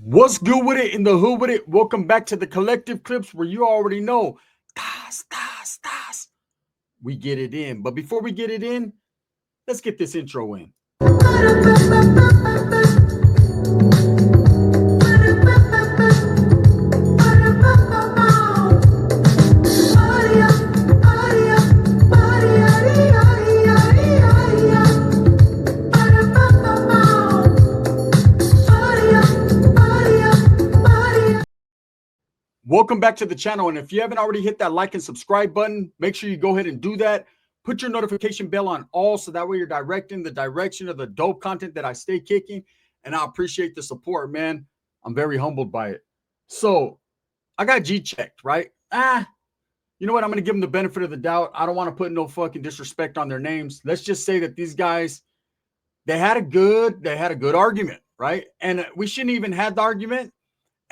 What's good with it in the hood with it? Welcome back to the collective clips where you already know. Das, das, das. We get it in. But before we get it in, let's get this intro in. Welcome back to the channel. And if you haven't already hit that like and subscribe button, make sure you go ahead and do that. Put your notification bell on all so that way you're directing the direction of the dope content that I stay kicking. And I appreciate the support, man. I'm very humbled by it. So I got G checked, right? You know what? I'm going to give them the benefit of the doubt. I don't want to put no fucking disrespect on their names. Let's just say that these guys, they had a good argument, right? And we shouldn't even have the argument.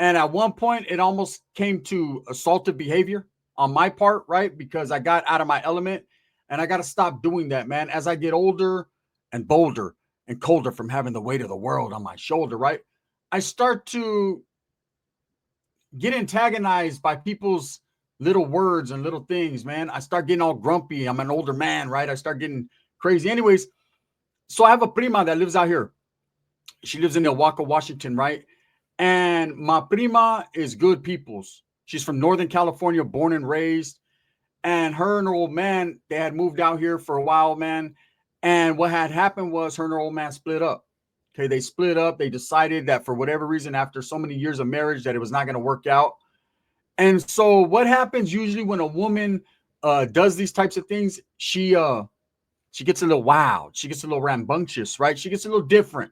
And at one point, it almost came to assaultive behavior on my part, right? Because I got out of my element and I got to stop doing that, man. As I get older and bolder and colder from having the weight of the world on my shoulder, right? I start to get antagonized by people's little words and little things, man. I start getting all grumpy. I'm an older man, right? I start getting crazy. Anyways, so I have a prima that lives out here. She lives in Milwaukee, Washington, right? And my prima is good people's. She's from Northern California, born and raised. And her and her old man, they had moved out here for a while, man. And what had happened was her and her old man split up. Okay, they split up. They decided that for whatever reason, after so many years of marriage, that it was not going to work out. And so what happens usually when a woman does these types of things, she gets a little wild. She gets a little rambunctious, right? She gets a little different.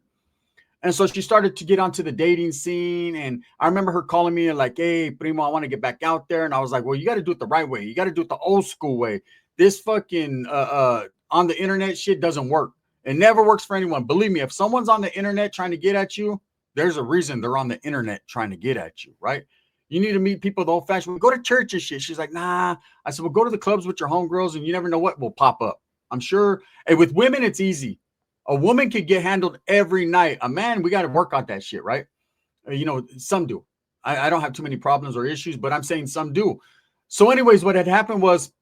And so she started to get onto the dating scene. And I remember her calling me and like, hey, primo, I want to get back out there. And I was like, well, you got to do it the right way. You got to do it the old school way. This fucking on the internet shit doesn't work. It never works for anyone. Believe me, if someone's on the internet trying to get at you, there's a reason they're on the internet trying to get at you, right? You need to meet people the old fashioned way. Go to church and shit. She's like, nah. I said, well, go to the clubs with your homegirls and you never know what will pop up. I'm sure. Hey, with women, it's easy. A woman could get handled every night. A man, we got to work on that shit, right? Some do. I don't have too many problems or issues, but I'm saying some do. So anyways, what had happened was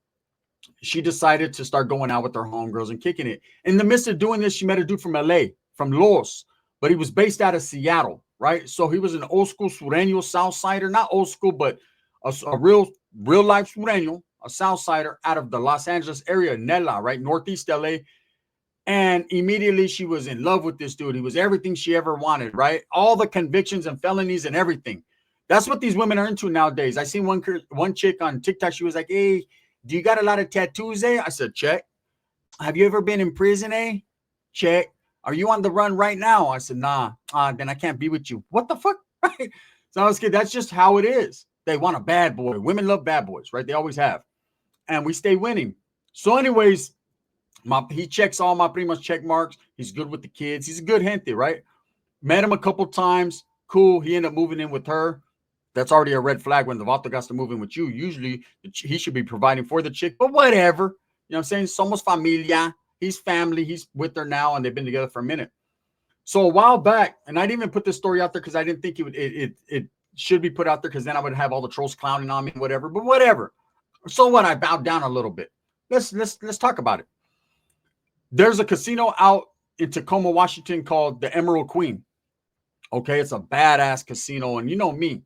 she decided to start going out with her homegirls and kicking it. In the midst of doing this, she met a dude from LA, from Los, but he was based out of Seattle, right? So he was an old school Sureño Southsider, not old school, but a real life Sureño, a Southsider out of the Los Angeles area, Nela, right? Northeast LA. And immediately she was in love with this dude. He was everything she ever wanted, right? All the convictions and felonies and everything. That's what these women are into nowadays. I seen one chick on TikTok. She was like, hey, do you got a lot of tattoos, eh? I said, check. Have you ever been in prison, eh? Check. Are you on the run right now? I said, nah. Then I can't be with you. What the fuck? Right? So I was kidding. That's just how it is. They want a bad boy. Women love bad boys, right? They always have. And we stay winning. So anyways, he checks all my prima's check marks. He's good with the kids. He's a good gente, right? Met him a couple times. Cool. He ended up moving in with her. That's already a red flag when the vato got to move in with you. Usually he should be providing for the chick, but whatever. You know what I'm saying? Somos familia. He's family. He's with her now, and they've been together for a minute. So a while back, and I didn't even put this story out there because I didn't think it should be put out there because then I would have all the trolls clowning on me, whatever. But whatever. So what? I bowed down a little bit. Let's talk about it. There's a casino out in Tacoma, Washington called the Emerald Queen. Okay, it's a badass casino. And you know me.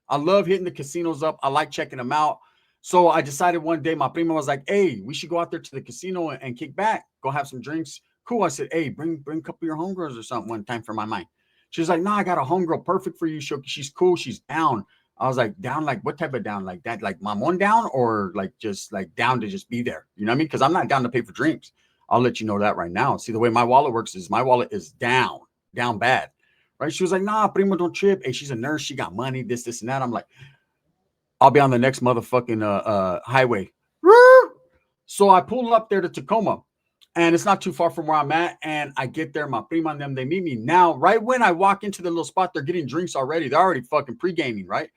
I love hitting the casinos up. I like checking them out. So I decided one day, my prima was like, hey, we should go out there to the casino and kick back. Go have some drinks. Cool. I said, hey, bring a couple of your homegirls or something one time for my mind. She was like, no, I got a homegirl perfect for you. She's cool. She's down. I was like, down, like what type of down? Like that, like mamon down, or like just like down to just be there? You know what I mean? Because I'm not down to pay for drinks. I'll let you know that right now. See, the way my wallet works is my wallet is down bad. Right? She was like, nah, primo, don't trip. Hey, she's a nurse. She got money, this, and that. I'm like, I'll be on the next motherfucking highway. So I pull up there to Tacoma, and it's not too far from where I'm at. And I get there, my prima and them, they meet me. Now, right when I walk into the little spot, they're getting drinks already. They're already fucking pre-gaming, right?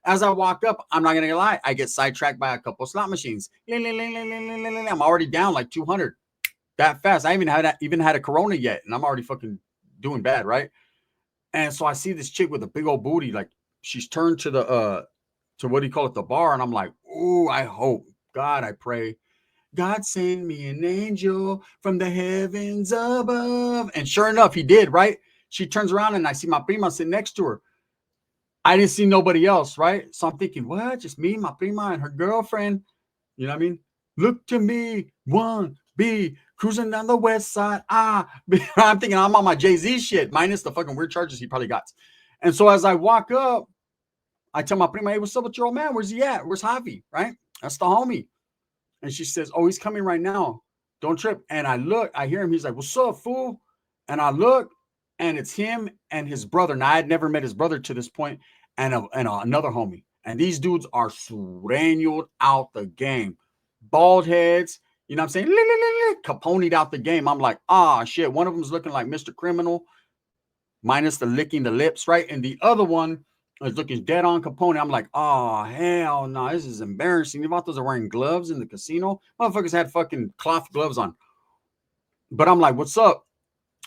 As I walk up, I'm not going to lie, I get sidetracked by a couple slot machines. I'm already down like 200 that fast. I even had a Corona yet, and I'm already fucking doing bad, right? And so I see this chick with a big old booty, like she's turned to the to what do you call it, the bar, and I'm like, ooh, I hope, God, I pray, God send me an angel from the heavens above. And sure enough, he did, right? She turns around and I see my prima sitting next to her. I didn't see nobody else, right? So I'm thinking, what? Just me, my prima, and her girlfriend. You know what I mean? Look to me, one B, cruising down the west side. I'm thinking I'm on my Jay-Z shit, minus the fucking weird charges he probably got. And so as I walk up, I tell my prima, hey, what's up with your old man? Where's he at? Where's Javi? Right? That's the homie. And she says, oh, he's coming right now. Don't trip. And I look, I hear him. He's like, what's up, fool? And I look, and it's him and his brother. Now, I had never met his brother to this point, and another homie. And these dudes are sureñoed out the game. Bald heads, you know what I'm saying? Capone'd out the game. I'm like, shit. One of them's looking like Mr. Criminal, minus the licking the lips, right? And the other one is looking dead on Capone. I'm like, oh, hell no, this is embarrassing. The vatos are wearing gloves in the casino. Motherfuckers had fucking cloth gloves on. But I'm like, what's up?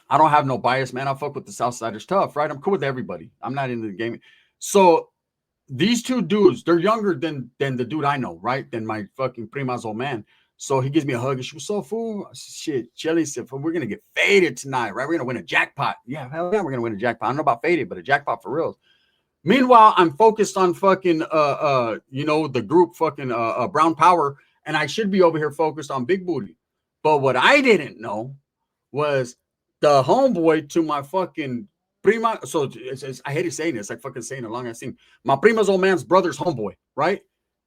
I don't have no bias, man. I fuck with the Southsiders tough, right? I'm cool with everybody. I'm not into the game. So these two dudes, they're younger than the dude I know, right? Than my fucking prima's old man. So he gives me a hug and she was so fool. I said, shit, Shelly said, we're going to get faded tonight, right? We're going to win a jackpot. Yeah, hell yeah, we're going to win a jackpot. I don't know about faded, but a jackpot for real. Meanwhile, I'm focused on fucking, the group fucking Brown Power, and I should be over here focused on Big Booty. But what I didn't know was the homeboy to my fucking prima. So I hate saying this. I fucking saying it long as I seen my prima's old man's brother's homeboy, right?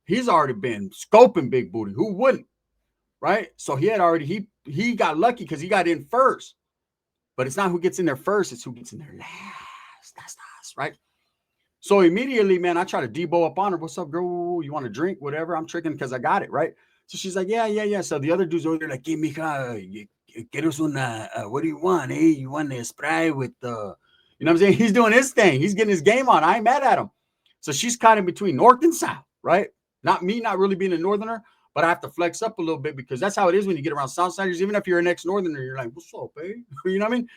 He's already been scoping Big Booty. Who wouldn't, right? So he had already, he got lucky because he got in first. But it's not who gets in there first. It's who gets in there last. That's us, right? So immediately, man, I try to debo up on her. What's up, girl? You want a drink? Whatever. I'm tricking because I got it, right? So she's like, yeah. So the other dude's over there like, hey, mija, quieres una, what do you want? Hey, you want a spray with you know what I'm saying? He's doing his thing. He's getting his game on. I ain't mad at him. So she's caught in between north and south, right? Not me, not really being a northerner, but I have to flex up a little bit because that's how it is when you get around Southsiders. Even if you're an ex-northerner, you're like, what's up, eh? You know what I mean?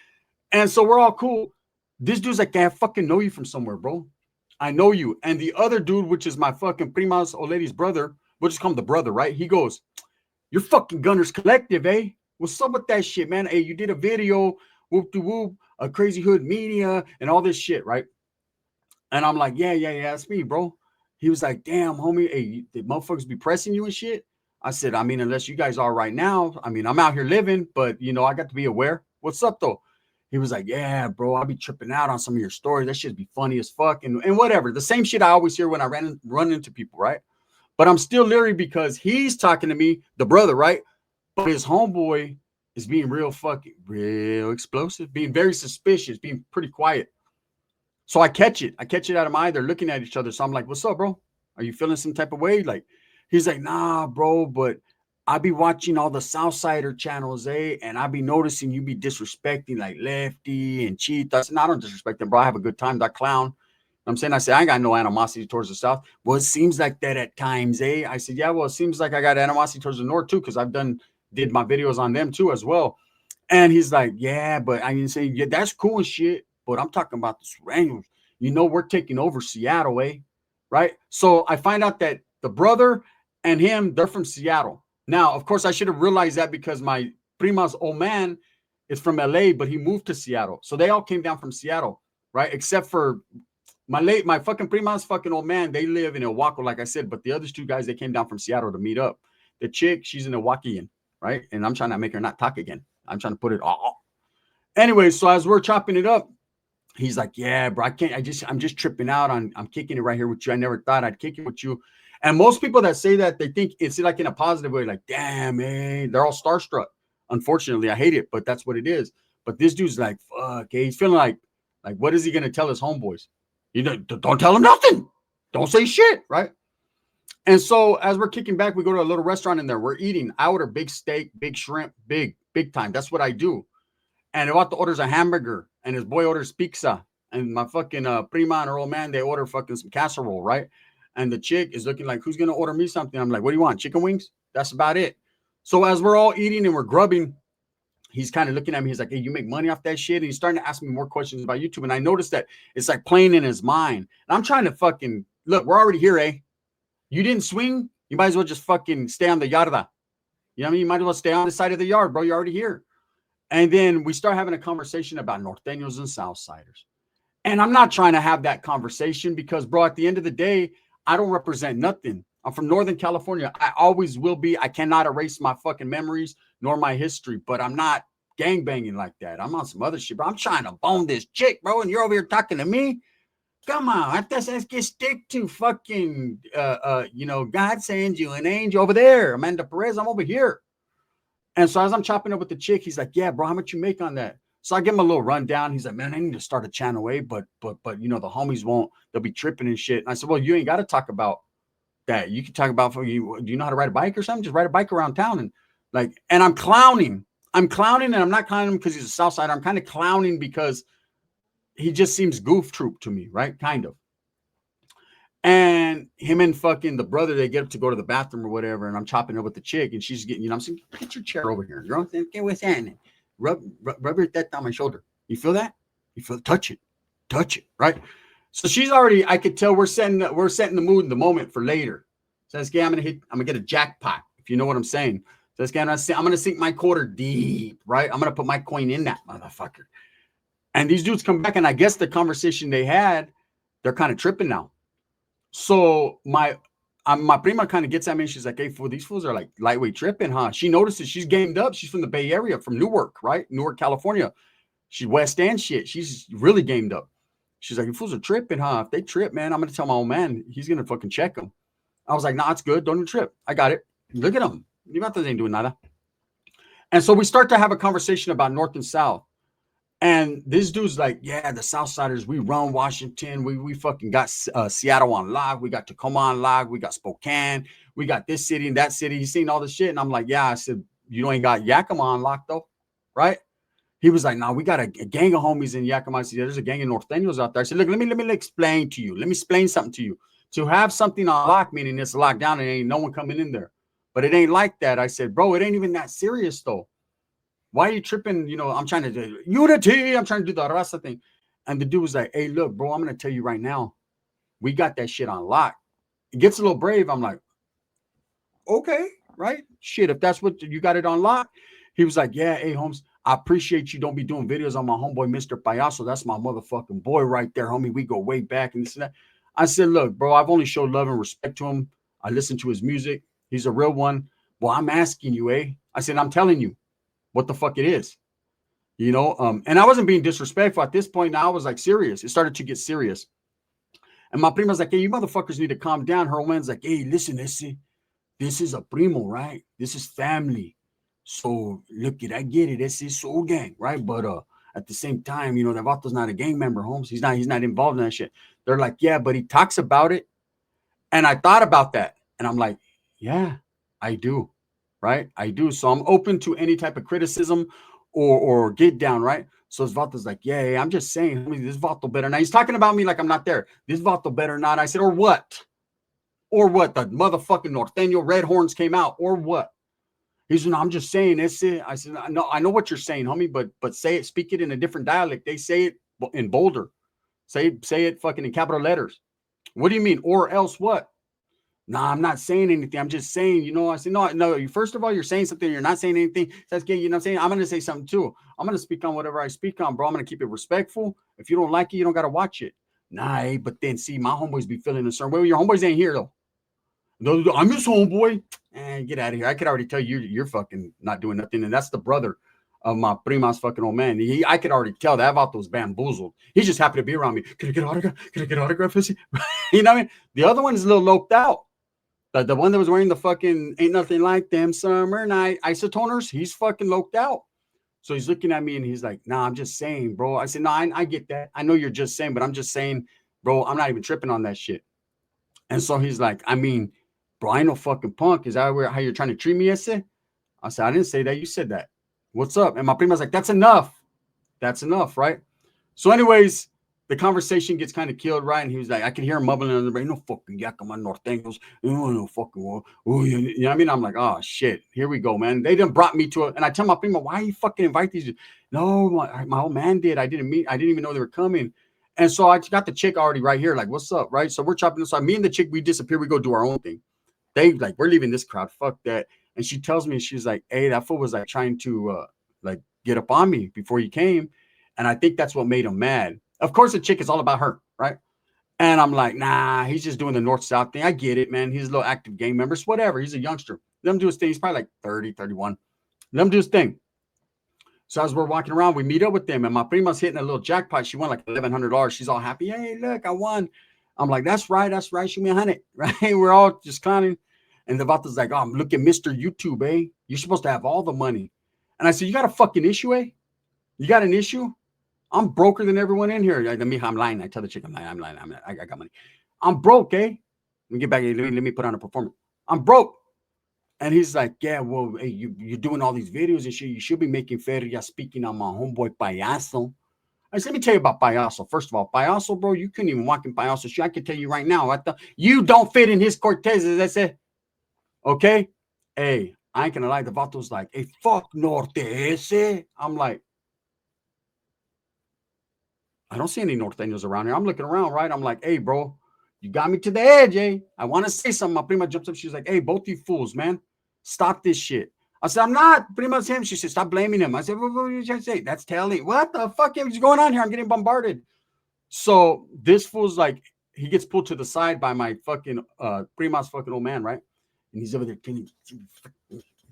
And so we're all cool. This dude's like, I fucking know you from somewhere, bro. I know you. And the other dude, which is my fucking prima's old lady's brother, we'll just call him the brother, right? He goes, you're fucking Gunners Collective, eh? What's up with that shit, man? Hey, you did a video, whoop-de-whoop, a Crazy Hood Media, and all this shit, right? And I'm like, yeah, that's me, bro. He was like, damn, homie, hey, the motherfuckers be pressing you and shit? I said, I mean, unless you guys are right now. I mean, I'm out here living, but, I got to be aware. What's up, though? He was like, yeah, bro, I'll be tripping out on some of your stories. That shit be funny as fuck and whatever. The same shit I always hear when I run into people, right? But I'm still leery because he's talking to me, the brother, right? But his homeboy is being real explosive, being very suspicious, being pretty quiet. So I catch it. I catch it out of my eye. They're looking at each other. So I'm like, what's up, bro? Are you feeling some type of way? Like, he's like, nah, bro, but I be watching all the Southsider channels, and I be noticing you be disrespecting like Lefty and Cheetah. I said, no, I don't disrespect them, bro. I have a good time. That clown. I'm saying, I ain't got no animosity towards the South. Well, it seems like that at times, eh? I said, yeah, well, it seems like I got animosity towards the North too, because I've did my videos on them too as well. And he's like, yeah, but I mean, saying, yeah, that's cool and shit, but I'm talking about the Sureños. We're taking over Seattle, eh? Right? So I find out that the brother and him, they're from Seattle. Now, of course, I should have realized that because my prima's old man is from LA, but he moved to Seattle. So they all came down from Seattle, right? Except for my fucking prima's fucking old man. They live in Oaxaca, like I said, but the other two guys, they came down from Seattle to meet up. The chick, she's an Oaxacan, right? And I'm trying to make her not talk again. I'm trying to put it all. Anyway, so as we're chopping it up, he's like, yeah, bro, I'm just tripping out I'm kicking it right here with you. I never thought I'd kick it with you. And most people that say that, they think it's like in a positive way, like, damn, man, they're all starstruck. Unfortunately, I hate it, but that's what it is. But this dude's like, fuck, hey, he's feeling like, what is he going to tell his homeboys? Don't tell him nothing. Don't say shit, right? And so as we're kicking back, we go to a little restaurant in there. We're eating. I order big steak, big shrimp, big time. That's what I do. And Evato orders a hamburger, and his boy orders pizza. And my fucking prima and her old man, they order fucking some casserole, right? And the chick is looking like, who's going to order me something? I'm like, what do you want? Chicken wings? That's about it. So as we're all eating and we're grubbing, he's kind of looking at me. He's like, hey, you make money off that shit? And he's starting to ask me more questions about YouTube. And I noticed that it's like playing in his mind. And I'm trying to fucking, look, we're already here, eh? You didn't swing? You might as well just fucking stay on the yarda. You know what I mean? You might as well stay on the side of the yard, bro. You're already here. And then we start having a conversation about Norteños and Southsiders. And I'm not trying to have that conversation because, bro, at the end of the day, I don't represent nothing. I'm from Northern California. I always will be. I cannot erase my fucking memories nor my history, but I'm not gangbanging like that. I'm on some other shit, bro. I'm trying to bone this chick, bro, and you're over here talking to me. Come on, let's get stick to fucking, God sends you an angel over there. Amanda Perez, I'm over here. And so as I'm chopping up with the chick, he's like, yeah, bro, how much you make on that? So I give him a little rundown. He's like, man, I need to start a channel, but the homies won't. They'll be tripping and shit. And I said, well, you ain't got to talk about that. You can talk about, do you know how to ride a bike or something? Just ride a bike around town. And I'm clowning. And I'm not clowning him because he's a Southsider. I'm kind of clowning because he just seems goof troop to me, right? Kind of. And him and fucking the brother, they get up to go to the bathroom or whatever. And I'm chopping up with the chick and she's getting, I'm saying, get your chair over here. You know what I'm saying? Get with that. Rub your that on my shoulder. You feel that? You feel touch it, right? So she's already, I could tell we're setting the mood in the moment for later. So this guy, I'm gonna get a jackpot, if you know what I'm saying. So this guy, I'm gonna sink my quarter deep, right? I'm gonna put my coin in that motherfucker. And these dudes come back, and I guess the conversation they had, they're kind of tripping now. So my prima kind of gets at me and she's like, hey, fool, these fools are like lightweight tripping, huh? She notices she's gamed up. She's from the Bay Area, from Newark, right? Newark, California. She's West End shit. She's really gamed up. She's like, you fools are tripping, huh? If they trip, man, I'm going to tell my old man. He's going to fucking check them. I was like, nah, it's good. Don't even trip. I got it. Look at them. You got this ain't doing nada. And so we start to have a conversation about North and South. And this dude's like, yeah, the Southsiders, we run Washington. We fucking got Seattle on lock. We got Tacoma on lock. We got Spokane. We got this city and that city. He's seen all this shit. And I'm like, yeah. I said, you ain't got Yakima on lock, though, right? He was like, no, we got a gang of homies in Yakima. I said, yeah, there's a gang of Norteños out there. I said, look, let me explain to you. Let me explain something to you. To have something on lock, meaning it's locked down and ain't no one coming in there. But it ain't like that. I said, bro, it ain't even that serious, though. Why are you tripping? I'm trying to do unity. I'm trying to do the raza thing. And the dude was like, hey, look, bro, I'm going to tell you right now. We got that shit on lock. It gets a little brave. I'm like, okay, right? Shit, if that's what you got it on lock. He was like, yeah, hey, Holmes, I appreciate you don't be doing videos on my homeboy, Mr. Payaso. That's my motherfucking boy right there, homie. We go way back and this and that. I said, look, bro, I've only showed love and respect to him. I listen to his music. He's a real one. Well, I'm asking you, I said, I'm telling you what the fuck it is, and I wasn't being disrespectful at this point. Now I was like serious. It started to get serious. And my prima's like, hey, you motherfuckers need to calm down. Her old man's like, hey, listen, this is a primo, right? This is family. So look it, I get it. This is soul gang, right? But at the same time, that Vato's not a gang member, Holmes. He's not involved in that shit. They're like, yeah, but he talks about it. And I thought about that. And I'm like, yeah, I do. Right? I do. So I'm open to any type of criticism or get down, right? So Vato's like, yeah, I'm just saying, this Vato better not. He's talking about me like I'm not there. This Vato better not. I said, or what? Or what? The motherfucking Norteño Red Horns came out. Or what? He's like, no, I'm just saying, that's it. I said, I know what you're saying, homie, but say it, speak it in a different dialect. They say it in bolder. Say it fucking in capital letters. What do you mean? Or else what? Nah, I'm not saying anything. I'm just saying, I said, no. First of all, you're saying something. You're not saying anything. That's gay. You know what I'm saying? I'm going to say something too. I'm going to speak on whatever I speak on, bro. I'm going to keep it respectful. If you don't like it, you don't got to watch it. Nah, but then see, my homeboys be feeling a certain way. Your homeboys ain't here though. I'm his homeboy. Get out of here. I could already tell you're fucking not doing nothing. And that's the brother of my prima's fucking old man. I could already tell that Vato was bamboozled. He's just happy to be around me. Can I get an autograph? Can I get an autograph? You know what I mean? The other one is a little loped out. The one that was wearing the fucking ain't nothing like them summer night isotoners, he's fucking loped out. So he's looking at me and he's like, nah, I'm just saying, bro. I said, no, I get that. I know you're just saying, but I'm just saying, bro, I'm not even tripping on that shit. And so he's like, I mean, bro, I ain't no fucking punk. Is that how you're trying to treat me, ese? I said, I didn't say that. You said that. What's up? And my prima's like, that's enough. That's enough, right? So anyways, the conversation gets kind of killed, right? And he was like, I can hear him mumbling under the brain, no fucking yakama norteños, no fucking, you know what I mean? I'm like, oh shit, here we go, man. They done brought me to it. And I tell my primo, why you fucking invite these? No, my old man did. I didn't even know they were coming. And so I got the chick already right here, like, what's up, right? So we're chopping this. So me and the chick, we disappear, we go do our own thing. They like, we're leaving this crowd, fuck that. And she tells me, she's like, hey, that fool was like trying to like get up on me before he came. And I think that's what made him mad. Of course, the chick is all about her, right? And I'm like, nah, he's just doing the north-south thing. I get it, man. He's a little active gang member. Whatever. He's a youngster. Let him do his thing. He's probably like 30, 31. Let him do his thing. So as we're walking around, we meet up with them. And my prima's hitting a little jackpot. She won like $1,100. She's all happy. Hey, look, I won. I'm like, that's right. That's right. Shoot me 100. Right? We're all just clowning. And the Vato's like, oh, I'm looking Mr. YouTube, eh? You're supposed to have all the money. And I said, you got a fucking issue, eh? You got an issue? I'm broker than everyone in here. I'm lying. I tell the chick, I'm lying. I got money. I'm broke, eh? Let me get back. Let me put on a performance. I'm broke. And he's like, yeah, well, hey, you're doing all these videos and shit. You should be making feria speaking on my homeboy Payaso. I said, let me tell you about Payaso. First of all, Payaso, bro, you couldn't even walk in Payaso shit. I can tell you right now, you don't fit in his Cortezes. I said, okay? Hey, I ain't gonna lie. The Vato's like, hey, fuck Norte ese. I'm like, I don't see any norteños around here. I'm looking around, right? I'm like, hey, bro, you got me to the edge, eh? I want to say something. My prima jumps up. She's like, hey, both you fools, man. Stop this shit. I said, I'm not. Prima's him. She said, stop blaming him. I said, what are you trying to say? That's telling. What the fuck is going on here? I'm getting bombarded. So this fool's like, he gets pulled to the side by my fucking prima's fucking old man, right? And he's over there telling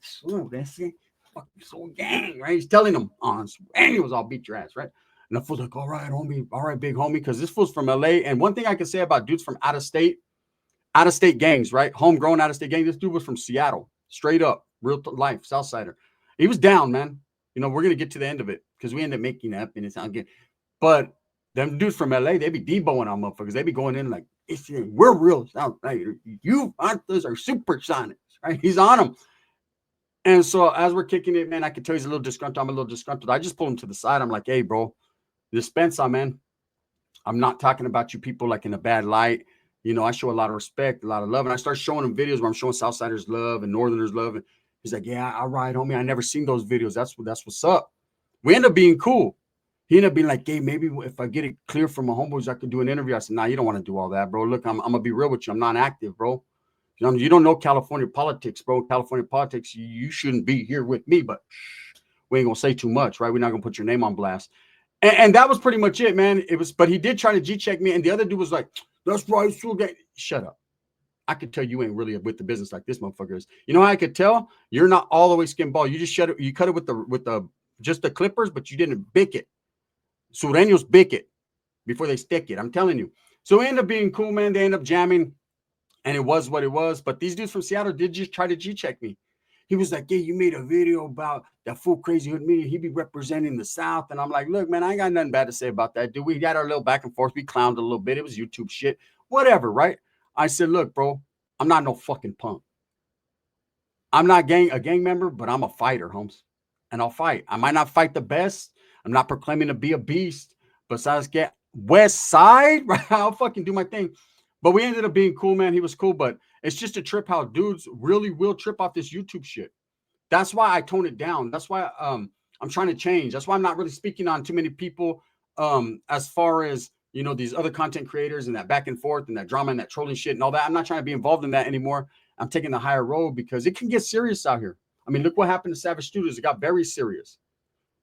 so gang, right? He's telling him, oh, and he was all beat your ass, right? And the fool's like, all right, homie, all right, big homie, because this fool's from LA. And one thing I can say about dudes from out of state gangs, right? Homegrown out of state gang. This dude was from Seattle, straight up, real life, Southsider. He was down, man. You know, we're gonna get to the end of it because we end up making up and it's not good. But them dudes from LA, they be deboing on motherfuckers. They be going in like, we're real Southsiders. You aren't those are supersonics, right? He's on them. And so as we're kicking it, man, I can tell he's a little disgruntled. I'm a little disgruntled. I just pull him to the side. I'm like, hey, bro. Dispensa, man. I'm not talking about you people like in a bad light. You know, I show a lot of respect, a lot of love. And I start showing him videos where I'm showing Southsiders love and Northerners love. And he's like, yeah, all right, homie. I never seen those videos. That's what's up. We end up being cool. He ended up being like, hey, maybe if I get it clear from my homeboys, I could do an interview. I said, nah, you don't want to do all that, bro. Look, I'm going to be real with you. I'm not active, bro. You don't know California politics, bro. California politics, you shouldn't be here with me, but we ain't going to say too much, right? We're not going to put your name on blast. And that was pretty much it, man. But he did try to G-check me. And the other dude was like, that's right. Shut up. I could tell you ain't really with the business like this motherfucker is. You know how I could tell? You're not all the way skin ball. You just shut it. You cut it with the just the clippers, but you didn't bick it. Sureños bick it before they stick it. I'm telling you. So it ended up being cool, man. They end up jamming. And it was what it was. But these dudes from Seattle did just try to G-check me. He was like, yeah, you made a video about that fool Crazy Hood Media. He be representing the South. And I'm like, look, man, I ain't got nothing bad to say about that, dude. We got our little back and forth. We clowned a little bit. It was YouTube shit. Whatever, right? I said, look, bro, I'm not no fucking punk. I'm not a gang member, but I'm a fighter, Holmes. And I'll fight. I might not fight the best. I'm not proclaiming to be a beast. Besides get West Side, right? I'll fucking do my thing. But we ended up being cool, man. He was cool, but it's just a trip how dudes really will trip off this YouTube shit. That's why I tone it down. That's why I'm trying to change. That's why I'm not really speaking on too many people as far as, you know, these other content creators and that back and forth and that drama and that trolling shit and all that. I'm not trying to be involved in that anymore. I'm taking the higher road because it can get serious out here. I mean, look what happened to Savage Studios. It got very serious.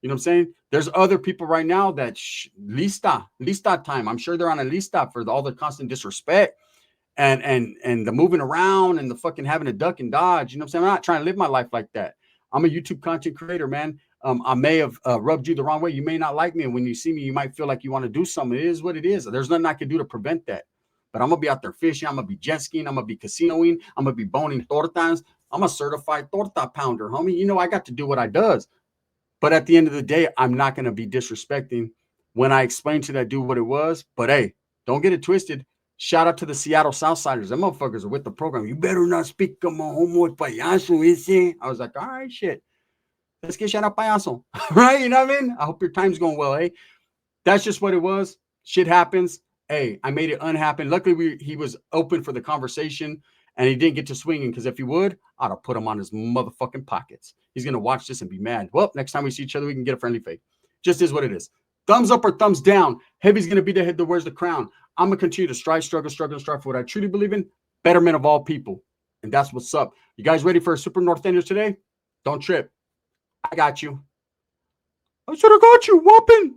You know what I'm saying? There's other people right now that lista time. I'm sure they're on a lista for all the constant disrespect and the moving around and the fucking having to duck and dodge. You know what I'm saying? I'm not trying to live my life like that. I'm a YouTube content creator, man. I may have rubbed you the wrong way. You may not like me. And when you see me, you might feel like you want to do something. It is what it is. There's nothing I can do to prevent that. But I'm going to be out there fishing. I'm going to be jet skiing. I'm going to be casinoing. I'm going to be boning tortas. I'm a certified torta pounder, homie. You know, I got to do what I does. But at the end of the day, I'm not going to be disrespecting when I explain to that dude what it was. But hey, don't get it twisted. Shout out to the Seattle Southsiders. Them motherfuckers are with the program. You better not speak on my homeboy Payaso, is it? I was like, all right, shit. Let's get shout out Payaso. Right? You know what I mean? I hope your time's going well, eh? That's just what it was. Shit happens. Hey, I made it unhappen. Luckily, he was open for the conversation and he didn't get to swinging, because if he would, I'd have put him on his motherfucking pockets. He's going to watch this and be mad. Well, next time we see each other, we can get a friendly fade. Just is what it is. Thumbs up or thumbs down. Heavy's going to be the head that wears the crown. I'm going to continue to strive, struggle for what I truly believe in. Betterment of all people. And that's what's up. You guys ready for a Super North Enders today? Don't trip. I got you. I should have got you, whooping.